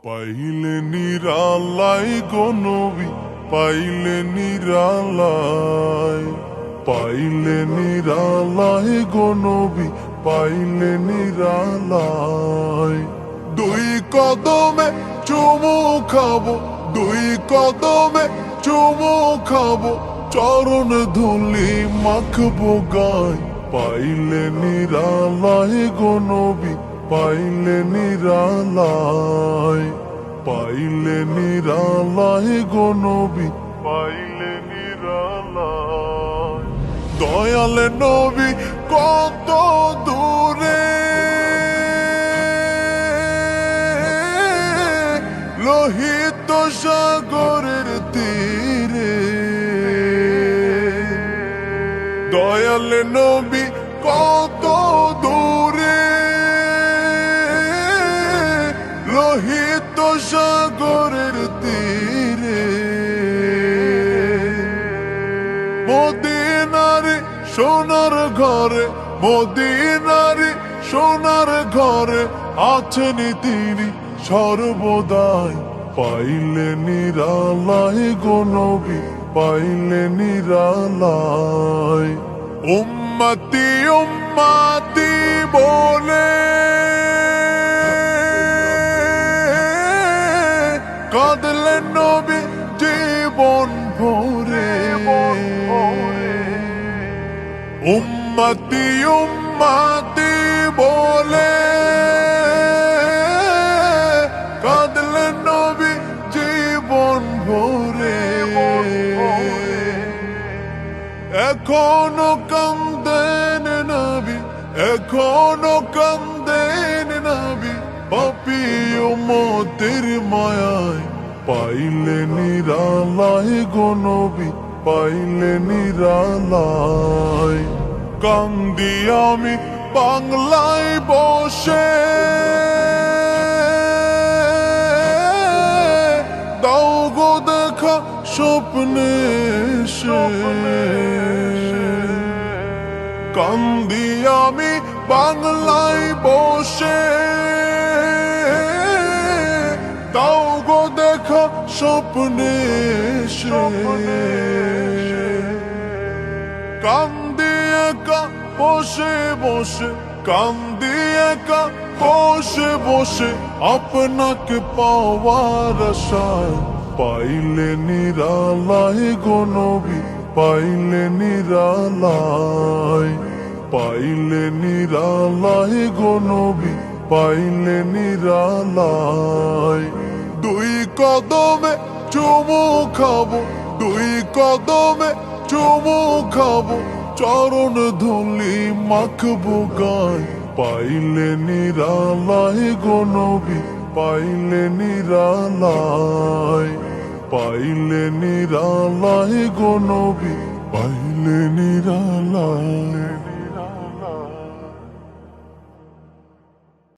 পাইলে নিরালাই গো নবী, পাইলে নিরালাই, পাইলে নিরালাই গো নবী, পাইলে নিরালাই। দুই কদমে চুমু খাবো, দুই কদমে চুমু খাবো, চরণ ধুলি মাখবো গায়। পাইলে নিরালাই গো নবী, পাইলে নিরালাই, পাইলে নিরালাই গো নবী, পাইলে নিরালাই। দয়াল নবী কত দূরে, লোহিত সাগরের তীরে। দয়াল নবী কত দূরে, লোহিত সাগরের তীরে। মদিনার সোনার ঘরে, মদিনার সোনার ঘরে আছেন তিনি সর্বদাই। পাইলে নিরালাই গো নবী, পাইলে নিরালাই। উম্মতি উম্মতি বলে কাঁদলেন নবী জীবন ভরে। উম্মতি উম্মতি বলে কাঁদলেন নবী জীবন ভরে। এখনো কান্দেন নবী, এখনো কান্দেন নবী, পাপী উম্মতের মায়ায়। পাইলে নিরালাই গো নবী, পাইলে নিরালাই। কান্দি আমি বাংলায় বসে, দাও গো দেখা স্বপ্নে সে। কান্দি আমি বাংলায় বসে, দাও গো দেখা স্বপ্নে সে। কান্দি একা বসে বসে, কান্দি একা বসে বসে, আপনাকে পাওয়ার আশায়। পাইলে নিরালাই গো নবী, পাইলে নিরালাই, পাইলে নিরালাই গো নবী, পাইলে নিরালাই। দুই কদমে চুমু খাবো, দুই কদমে চুমু খাবো, চরণ ধুলি মাখবো গায়। পাইলে নিরালাই গো নবী, পাইলে নিরালাই, পাইলে নিরালাই গো নবী, পাইলে নিরালাই।